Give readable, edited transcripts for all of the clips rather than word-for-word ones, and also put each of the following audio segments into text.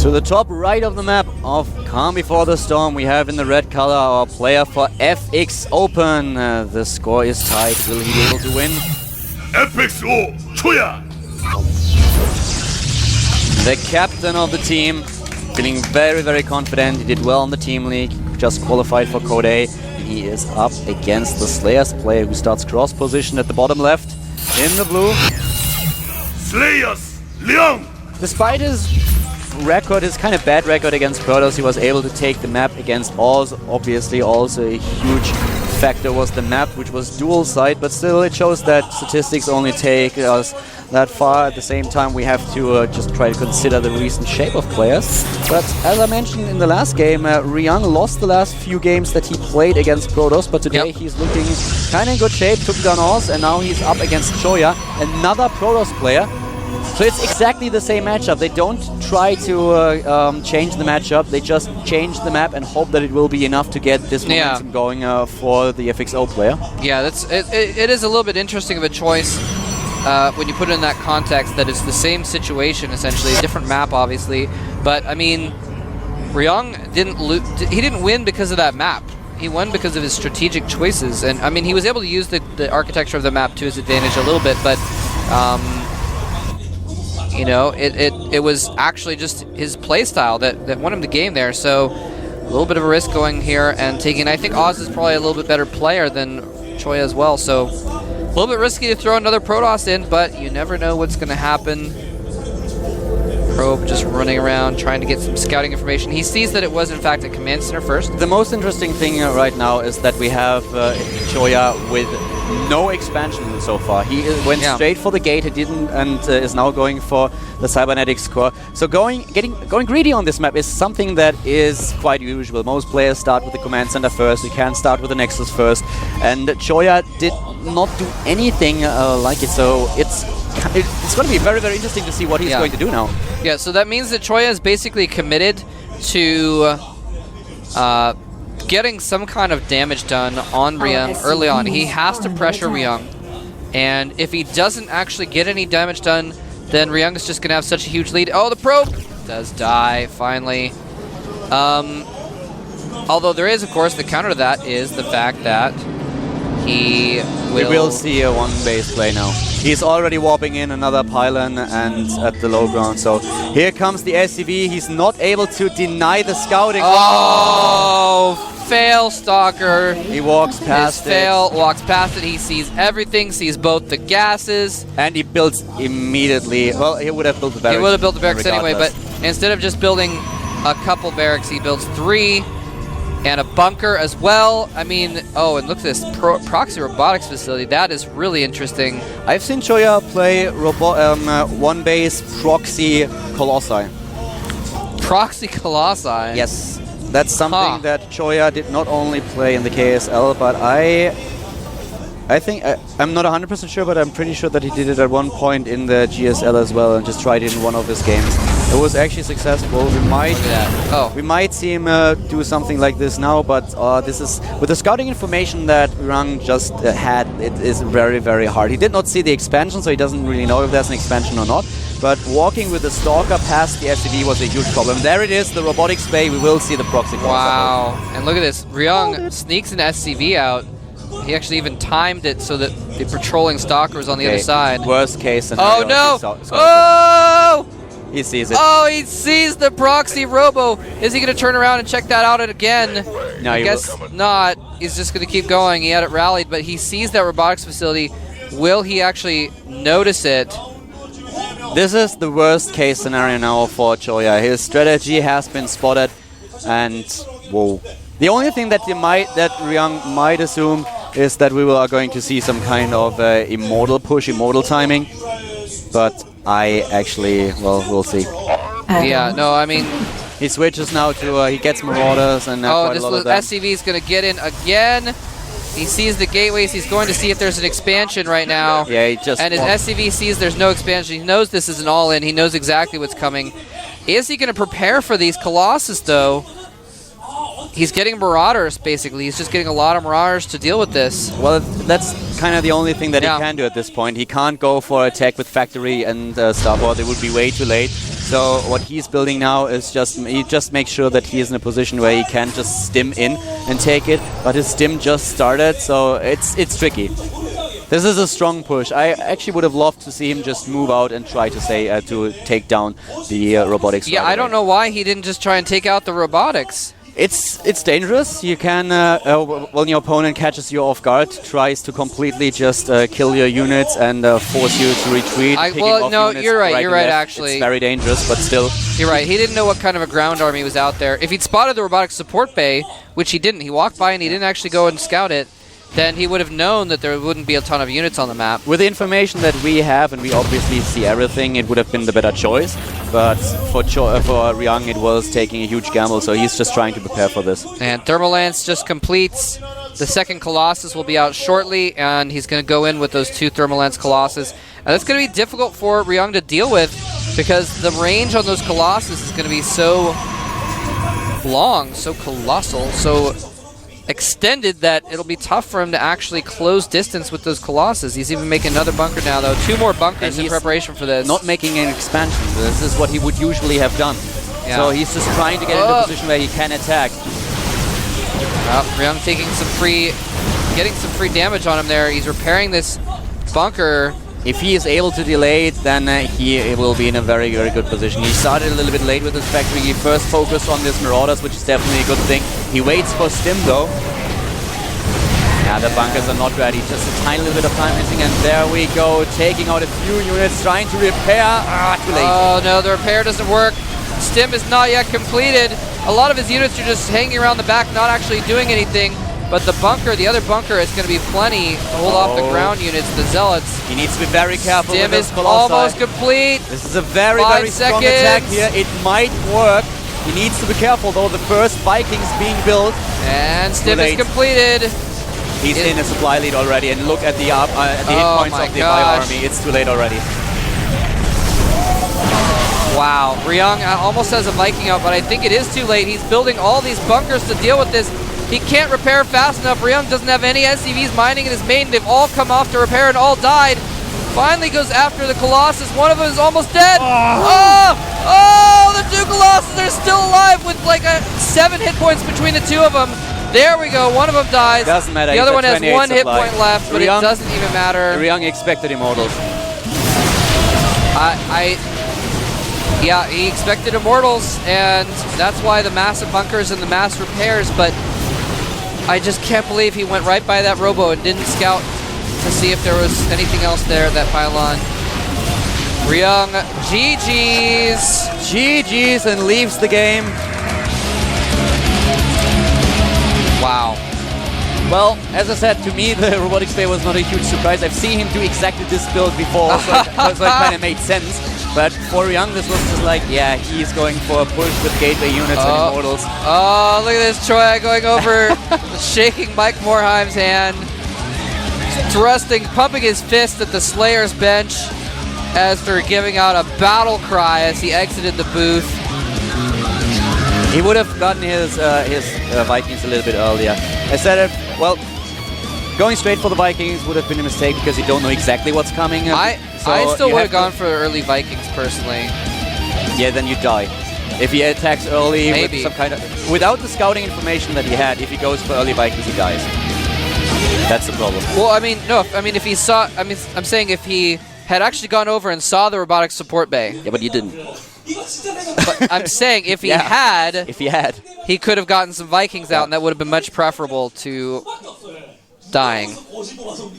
To the top right of the map of Calm Before the Storm, we have in the red color our player for FXOpen. The score is tied. Will he be able to win? FXO Choya. The captain of the team, feeling very, very confident. He did well in the team league, just qualified for Code A. And he is up against the Slayers player who starts cross position at the bottom left in the blue. Slayers Leon. Despite his record, his kind of bad record against Protoss, he was able to take the map against Oz. Obviously also a huge factor was the map, which was dual side, but still it shows that statistics only take us that far. At the same time, we have to just try to consider the recent shape of players. But as I mentioned in the last game, Ryung lost the last few games that he played against Protoss, but today he's looking kind of in good shape, took down Oz, and now he's up against Choya, another Protoss player. So it's exactly the same matchup. They don't try to change the matchup, they just change the map and hope that it will be enough to get this momentum going for the FXO player. Yeah, it is a little bit interesting of a choice when you put it in that context, that it's the same situation essentially, a different map obviously, but I mean, Ryung didn't win because of that map. He won because of his strategic choices, and I mean, he was able to use the architecture of the map to his advantage a little bit, but you know, it was actually just his playstyle that won him the game there. So a little bit of a risk going here and taking. I think Oz is probably a little bit better player than Choya as well. So a little bit risky to throw another Protoss in, but you never know what's going to happen. Probe just running around trying to get some scouting information. He sees that it was in fact a command center first. The most interesting thing right now is that we have Choya with no expansion so far. He went straight for the gate. He didn't, and is now going for the cybernetics core. So going greedy on this map is something that is quite usual. Most players start with the command center first. You can start with the Nexus first, and Choya did not do anything like it. So it's going to be very, very interesting to see what he's going to do now. Yeah. So that means that Choya is basically committed to getting some kind of damage done on Ryung early on. He has to pressure Ryung, and if he doesn't actually get any damage done, then Ryung is just going to have such a huge lead. Oh, the probe does die, finally. Although there is, of course, the counter to that is the fact that we will see a one-base play now. He's already warping in another pylon and at the low ground. So here comes the SCV. He's not able to deny the scouting. Oh, fail, Stalker. He walks past it. Walks past it. He sees everything, sees both the gases. And he builds immediately. Well, he would have built the barracks. He would have built the barracks anyway, but instead of just building a couple barracks, he builds 3. And a bunker as well. I mean, oh, and look at this proxy robotics facility. That is really interesting. I've seen Choya play one-base proxy colossi. Proxy colossi? Yes. That's something that Choya did not only play in the KSL, but I think, I'm not 100% sure, but I'm pretty sure that he did it at one point in the GSL as well and just tried it in one of his games. It was actually successful. We might see him do something like this now, but this is with the scouting information that Ryung just had. It is very, very hard. He did not see the expansion, so he doesn't really know if there's an expansion or not. But walking with the Stalker past the SCV was a huge problem. There it is, the robotics bay. We will see the proxy. Wow! And look at this. Ryung sneaks an SCV out. He actually even timed it so that the patrolling Stalker was on the other side. Worst case scenario. Oh no! Oh! He sees it. Oh, he sees the proxy robo. Is he going to turn around and check that out again? No, I guess not. He's just going to keep going. He had it rallied, but he sees that robotics facility. Will he actually notice it? This is the worst case scenario now for Choya. His strategy has been spotted, and whoa. The only thing that Ryung might assume is that we are going to see some kind of immortal push, immortal timing, but I actually, well, we'll see. Yeah, no, I mean... He switches now to, he gets Marauders and quite a lot of them. SCV is going to get in again. He sees the gateways. He's going to see if there's an expansion right now. Yeah, he just... And his SCV sees there's no expansion. He knows this is an all-in. He knows exactly what's coming. Is he going to prepare for these Colossus, though? He's getting Marauders, basically. He's just getting a lot of Marauders to deal with this. Well, that's kind of the only thing that he can do at this point. He can't go for attack with Factory and Starboard. It would be way too late. So what he's building now is he just makes sure that he is in a position where he can just stim in and take it. But his stim just started, so it's tricky. This is a strong push. I actually would have loved to see him just move out and try to to take down the robotics. Yeah, I don't know why he didn't just try and take out the robotics. It's dangerous. You can, when your opponent catches you off guard, tries to completely just kill your units and force you to retreat. Well, no, you're right. You're right. Actually, it's very dangerous, but still. You're right. He didn't know what kind of a ground army was out there. If he'd spotted the robotics support bay, which he didn't, he walked by and he didn't actually go and scout it, then he would have known that there wouldn't be a ton of units on the map. With the information that we have, and we obviously see everything, it would have been the better choice. But for Ryung, it was taking a huge gamble, so he's just trying to prepare for this. And Thermal Lance just completes. The second Colossus will be out shortly, and he's going to go in with those 2 Thermal Lance Colossus. And that's going to be difficult for Ryung to deal with, because the range on those Colossus is going to be so long, so colossal, so extended that it'll be tough for him to actually close distance with those Colossus. He's even making another bunker now, though. 2 more bunkers in preparation for this. Not making an expansion. This is what he would usually have done. Yeah. So he's just trying to get into a position where he can attack. Well, Ryung taking getting some free damage on him there. He's repairing this bunker. If he is able to delay it, then he will be in a very, very good position. He started a little bit late with his factory. He first focused on this Marauders, which is definitely a good thing. He waits for Stim, though. Yeah, the bunkers are not ready. Just a tiny little bit of time missing, and there we go. Taking out a few units, trying to repair. Too late. Oh, no, the repair doesn't work. Stim is not yet completed. A lot of his units are just hanging around the back, not actually doing anything. But the bunker, the other bunker, is going to be plenty to hold off the ground units, the Zealots. He needs to be very careful. Stim is almost complete. This is a very, very strong attack here. It might work. He needs to be careful, though. The first Vikings being built. And Stim is completed. He's in a supply lead already, and look at the hit points of the Bio army. It's too late already. Wow, Ryung almost has a Viking out, but I think it is too late. He's building all these bunkers to deal with this. He can't repair fast enough. Ryung doesn't have any SCVs mining in his main. They've all come off to repair and all died. Finally goes after the Colossus. One of them is almost dead. Oh, the 2 Colossus are still alive with like 7 hit points between the 2 of them. There we go. One of them dies. Doesn't matter. The other one has 1 hit point left, but Ryung, it doesn't even matter. Ryung expected Immortals. Yeah, he expected Immortals, and that's why the massive bunkers and the mass repairs, but I just can't believe he went right by that robo and didn't scout to see if there was anything else there at that pylon. Ryung, GG's. GG's, and leaves the game. Wow. Well, as I said, to me, the Robotics Bay was not a huge surprise. I've seen him do exactly this build before, so it kind of made sense. But for Ryung, this was just like, yeah, he's going for a push with gateway units and Immortals. Oh, look at this Choi going over, shaking Mike Morheim's hand, thrusting, pumping his fist at the Slayer's bench as they're giving out a battle cry as he exited the booth. He would have gotten his Vikings a little bit earlier. I said it, well, going straight for the Vikings would have been a mistake because you don't know exactly what's coming. I still would have gone for early Vikings personally. Yeah, then you die. If he attacks early Maybe. with some kind of... Without the scouting information that he had, if he goes for early Vikings, he dies. That's the problem. Well, I mean, no, if he saw... I'm saying if he had actually gone over and saw the robotics support bay. Yeah, but you didn't. But I'm saying if he had... If he had. He could have gotten some Vikings out, and that would have been much preferable to dying.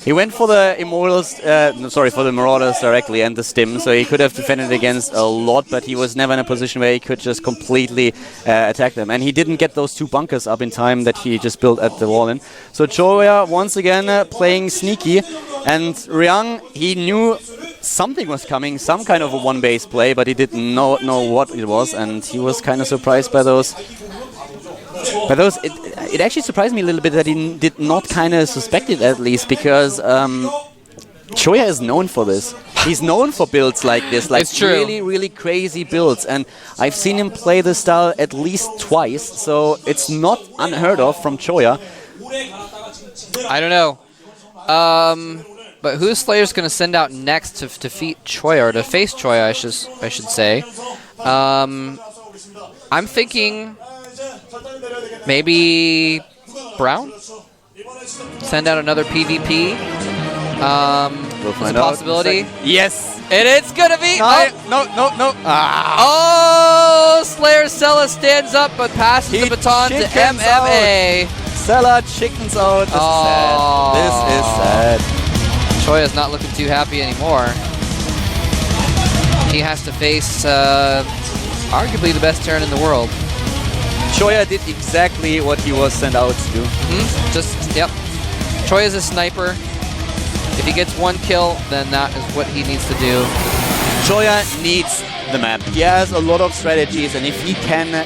He went for the Immortals, for the Marauders directly and the Stim, so he could have defended against a lot, but he was never in a position where he could just completely attack them. And he didn't get those 2 bunkers up in time that he just built at the wall in. So Choya once again playing sneaky, and Ryung, he knew something was coming, some kind of a one-base play, but he didn't know what it was, and he was kind of surprised by those. It actually surprised me a little bit that he did not kind of suspect it, at least, because Choya is known for this. He's known for builds like this, like really, really crazy builds, and I've seen him play this style at least twice, so it's not unheard of from Choya. I don't know. But who's Slayer's going to send out next to defeat Choya, or to face Choya, I should say. I'm thinking maybe Brown? Send out another PvP. We'll find a out possibility. Yes! And it's going to be... No. Ah. Oh! Slayer Sella stands up, but passes the baton to MMA. Sella chickens out. This is sad. This is sad. Choya's not looking too happy anymore. He has to face arguably the best Terran in the world. Choya did exactly what he was sent out to do. Yep. Choya's a sniper. If he gets one kill, then that is what he needs to do. Choya needs the map. He has a lot of strategies, and if he can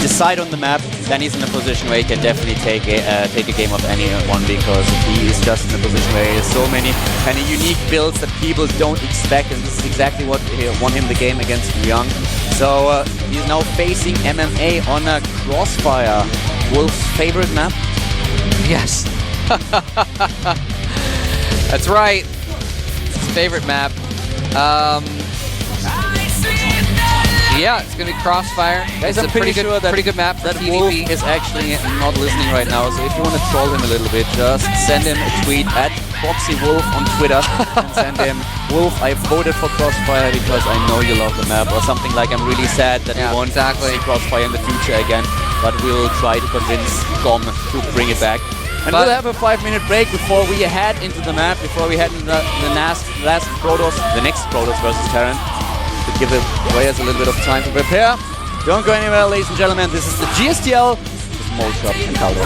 decide on the map, then he's in a position where he can definitely take a game of anyone, because he is just in a position where he has so many kind of unique builds that people don't expect, and this is exactly what won him the game against Young. So he's now facing MMA on a Crossfire. Wolf's favorite map? Yes. That's right. His favorite map. Yeah, it's gonna be Crossfire. Guys, it's I'm a pretty good map for that Wolf PvP. is actually not listening right now, so if you want to troll him a little bit, just send him a tweet at FoxyWolf on Twitter and send him, Wolf, I voted for Crossfire because I know you love the map, or something like, I'm really sad that we won't see Crossfire in the future again, but we'll try to convince GOM to bring it back. And we'll have a 5-minute break before we head into the map, before we head into the next Protoss versus Terran, to give the players a little bit of time to prepare. Don't go anywhere, ladies and gentlemen. This is the GSTL with Molotov and Caldo.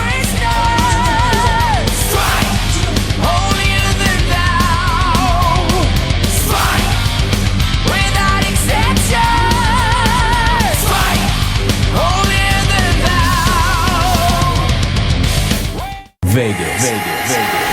Vegas.